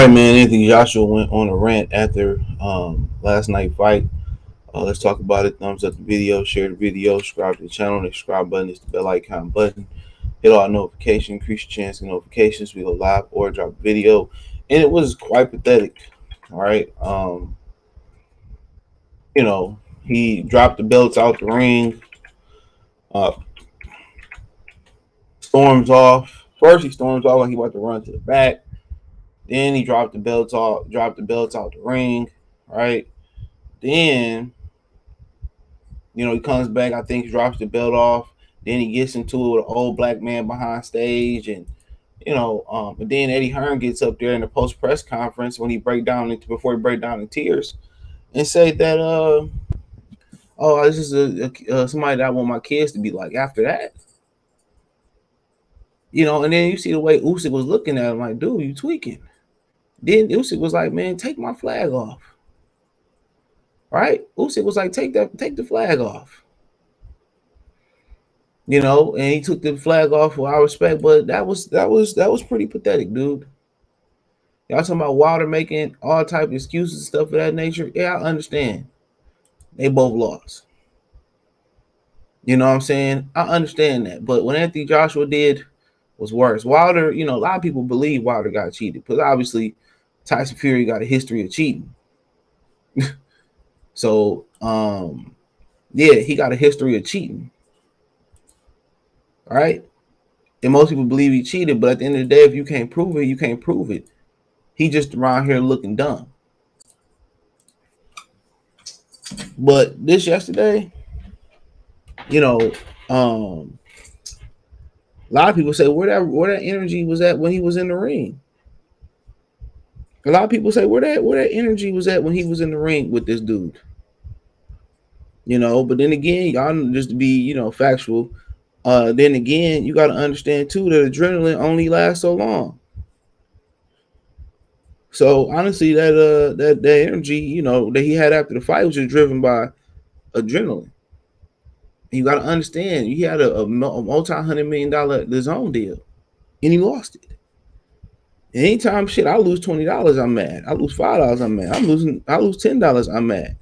right, man. Anthony Joshua went on a rant after last night fight. Let's talk about it. Thumbs up the video, share the video, subscribe to the channel. The subscribe button is the bell icon button. Hit all notifications, increase your chance of notifications. We go live or drop a video, and it was quite pathetic. All right, he dropped the belts out the ring. Storms off. First, he storms off like he about to run to the back. Then he dropped the belts out the ring, right? Then, he comes back, I think he drops the belt off. Then he gets into it with an old black man behind stage. And, but then Eddie Hearn gets up there in the post-press conference before he break down in tears and say that, this is somebody that I want my kids to be like after that. And then you see the way Usyk was looking at him like, dude, you tweaking. Then Usyk was like, man, take my flag off. Right? Usyk was like, take the flag off. And he took the flag off with our respect, but that was pretty pathetic, dude. Y'all talking about Wilder making all type of excuses and stuff of that nature. Yeah, I understand. They both lost. You know what I'm saying? I understand that. But what Anthony Joshua did was worse. Wilder, a lot of people believe Wilder got cheated, because obviously Tyson Fury got a history of cheating. So, yeah, he got a history of cheating. All right? And most people believe he cheated, but at the end of the day, if you can't prove it, you can't prove it. He just around here looking dumb. But this yesterday, a lot of people say where that energy was at when he was in the ring. A lot of people say where that energy was at when he was in the ring with this dude. But then again, y'all, just to be, factual, then again, you got to understand too that adrenaline only lasts so long. So honestly, that energy, that he had after the fight was just driven by adrenaline. You got to understand, he had a multi-$100 million DAZN deal, and he lost it. And anytime I lose $20, I'm mad. I lose $5, I'm mad. I lose $10, I'm mad.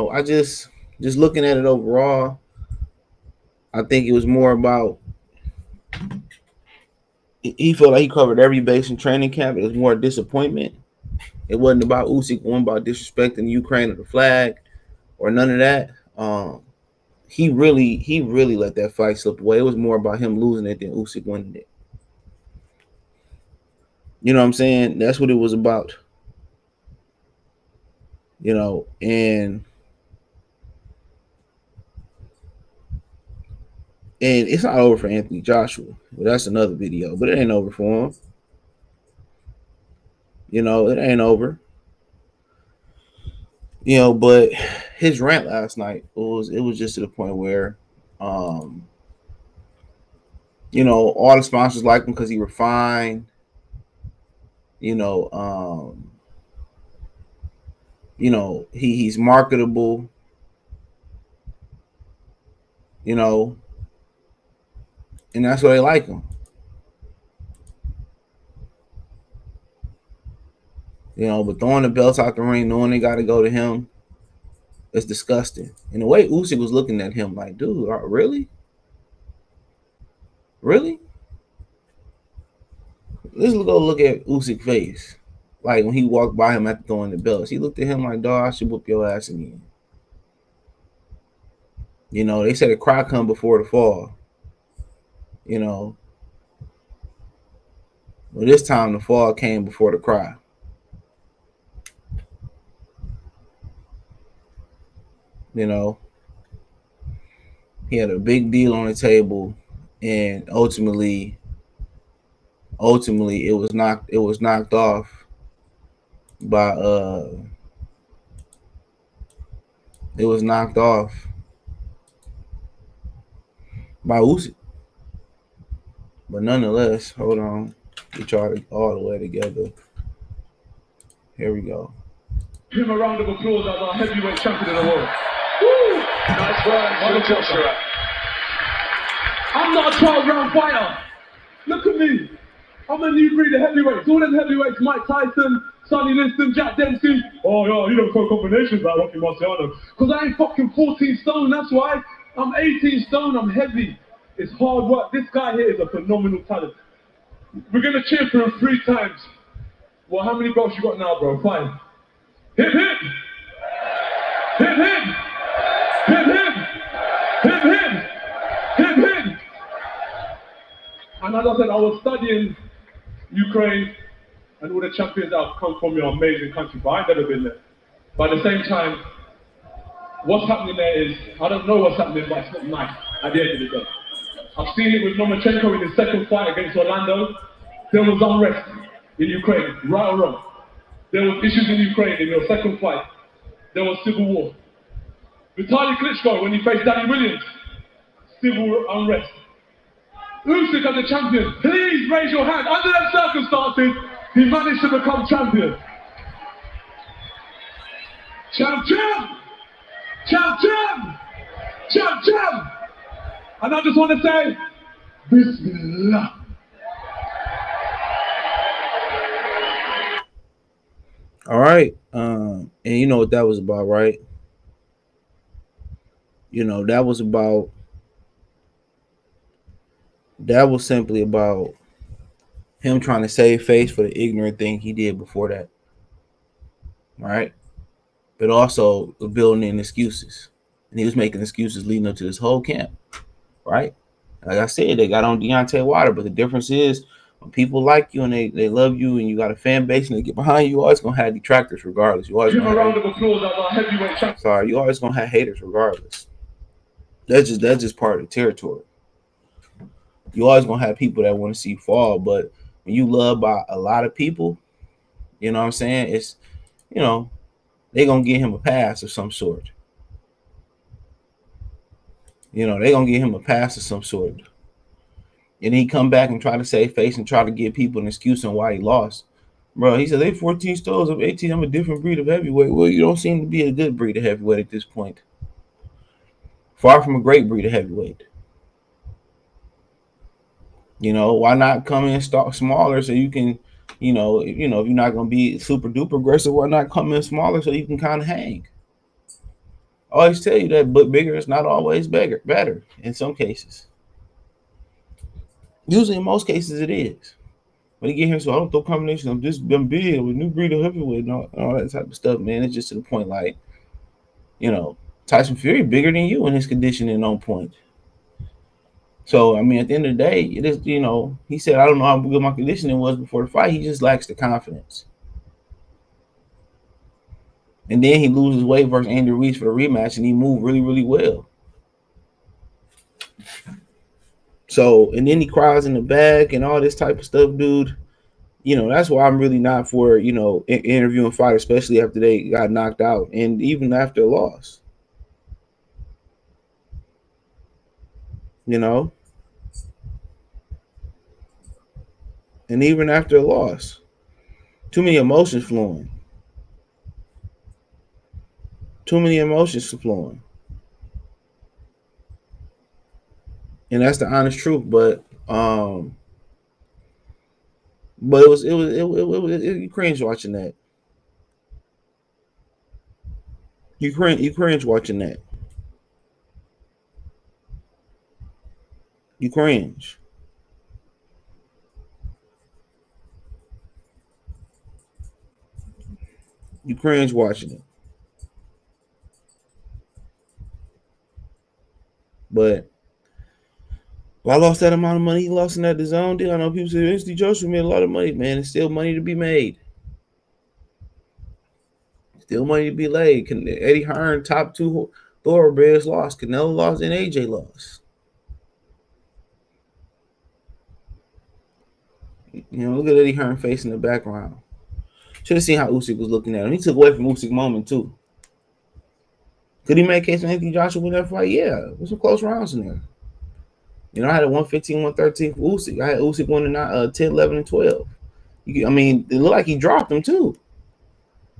I just looking at it overall, I think it was more about he felt like he covered every base in training camp. It was more disappointment. It wasn't about Usyk, one about disrespecting Ukraine or the flag or none of that. He really let that fight slip away. It was more about him losing it than Usyk winning it. You know what I'm saying? That's what it was about. And it's not over for Anthony Joshua. Well, that's another video, but it ain't over for him. It ain't over. But his rant last night was just to the point where, all the sponsors liked him because he refined. He's marketable. And that's why they like him. But throwing the belts out the ring, knowing they got to go to him, it's disgusting. And the way Usyk was looking at him, like, dude, really? Really? Let's go look at Usyk's face. Like, when he walked by him after throwing the belts, he looked at him like, dog, I should whoop your ass again. They said a cry come before the fall. Well, this time the fall came before the cry. He had a big deal on the table, and ultimately it was knocked off by Usyk. But nonetheless, hold on, get y'all all the way together. Here we go. Give him a round of applause as our heavyweight champion of the world. Woo! Nice work. I'm not a 12-round fighter. Look at me. I'm a new breed of heavyweights. All them heavyweights, Mike Tyson, Sonny Liston, Jack Dempsey. Oh, yeah, you don't throw combinations like Rocky Marciano. Because I ain't fucking 14 stone, that's why. I'm 18 stone, I'm heavy. It's hard work. This guy here is a phenomenal talent. We're going to cheer for him 3 times. Well, how many belts you got now, bro? 5. Hit him! Hit him! Hit him! Hit him! Hit him! And as I said, I was studying Ukraine and all the champions that have come from your amazing country, but I've never been there. But at the same time, what's happening there is, I don't know what's happening, but it's not nice at the end of the day. I've seen it with Lomachenko in his second fight against Orlando. There was unrest in Ukraine, right or wrong. There was issues in Ukraine in your second fight. There was civil war. Vitaly Klitschko, when he faced Danny Williams, civil unrest. Usyk as a champion, please raise your hand. Under them circumstances, he managed to become champion. Champ, champ! Champ, champ! Champ, champ! And I just want to say, Bismillah. All right. And you know what that was about, right? You know, that was simply about him trying to save face for the ignorant thing he did before that. Right? But also building in excuses. And he was making excuses leading up to this whole camp. Right? Like I said, they got on Deontay Wilder, but the difference is when people like you and they love you and you got a fan base and they get behind you, you're always gonna have detractors regardless. You always give a round of applause at our heavyweight champion. Sorry, you always gonna have haters regardless. That's just part of the territory. You always gonna have people that want to see you fall, but when you love by a lot of people, you know what I'm saying? It's, you know, they're gonna give him a pass of some sort. You know, they're gonna give him a pass of some sort. And he come back and try to save face and try to give people an excuse on why he lost. Bro, he said, they 14 stones, I'm 18, I'm a different breed of heavyweight. Well, you don't seem to be a good breed of heavyweight at this point. Far from a great breed of heavyweight. You know, why not come in smaller so you can, you know, if you're not going to be super duper aggressive, why not come in smaller so you can kind of hang? I always tell you that, but bigger is not always better in some cases. Usually in most cases it is. But you get here, so I don't throw combinations. I'm big with new breed of heavyweight and all that type of stuff, man. It's just to the point, like, you know, Tyson Fury bigger than you in his conditioning on point. So, I mean, at the end of the day, it is, you know, he said, I don't know how good my conditioning was before the fight. He just lacks the confidence. And then he loses weight versus Andy Ruiz for the rematch, and he moved really, really well. So, and then he cries in the back and all this type of stuff, dude. You know, that's why I'm really not for, you know, interviewing fighters, especially after they got knocked out and even after a loss. You know? And even after a loss. Too many emotions flowing. Too many emotions flowing. And that's the honest truth, but it was you cringe watching that. You cringe watching that. You cringe. You cringe watching it. But if I lost that amount of money he lost in that DAZN deal, I know people say Anthony Joshua made a lot of money, man. It's still money to be made. Still money to be laid. Eddie Hearn, top 2 thoroughbreds lost. Canelo lost and AJ lost. You know, look at Eddie Hearn face in the background. Should have seen how Usyk was looking at him. He took away from Usyk moment too. Could he make a case for Anthony Joshua win that fight? Yeah, there's some close rounds in there. You know, I had a 115, 113 for Usyk. I had Usyk winning 10, 11, and 12. I mean, it looked like he dropped him too.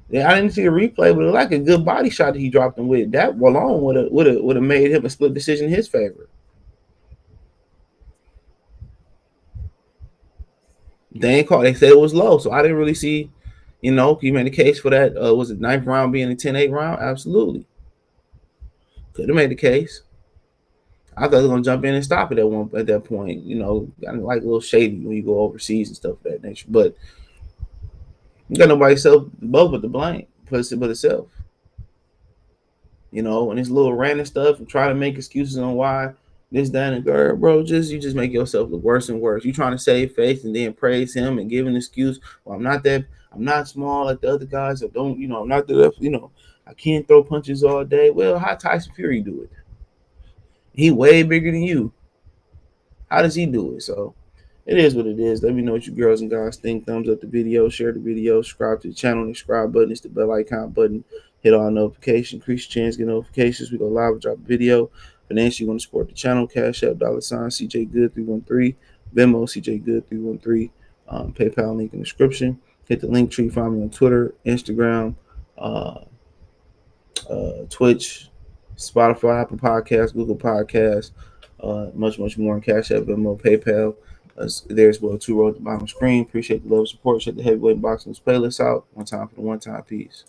Yeah, I didn't see a replay, but it was like a good body shot that he dropped him with. That alone would have made him a split decision in his favor. They ain't called. They said it was low, so I didn't really see. He made a case for that. Was it ninth round being a 10-8 round? Absolutely, could have made the case. I thought they were gonna jump in and stop it at that point. Kind of like a little shady when you go overseas and stuff of that nature. But you got nobody self both but the blame, but itself. And this little random stuff and try to make excuses on why this, that, and the third, bro. You just make yourself look worse and worse. You trying to save face and then praise him and give an excuse. Well, I'm not small like the other guys. I don't, I'm not the, I can't throw punches all day. Well, how Tyson Fury do it? He way bigger than you. How does he do it? So it is what it is. Let me know what you girls and guys think. Thumbs up the video, share the video, subscribe to the channel. The subscribe button is the bell icon button. Hit all notifications, increase your chance to get notifications. We go live and drop a video. Financially, you want to support the channel, Cash App, $, CJ Good 313, Venmo, CJ Good 313, PayPal link in the description. Hit the link tree, find me on Twitter, Instagram, Twitch, Spotify, Apple Podcasts, Google Podcasts, much, much more on Cash App, Venmo, PayPal. There's well 2 rows at the bottom of the screen. Appreciate the love and support. Check the heavyweight boxing playlist out. One time for the one time. Peace.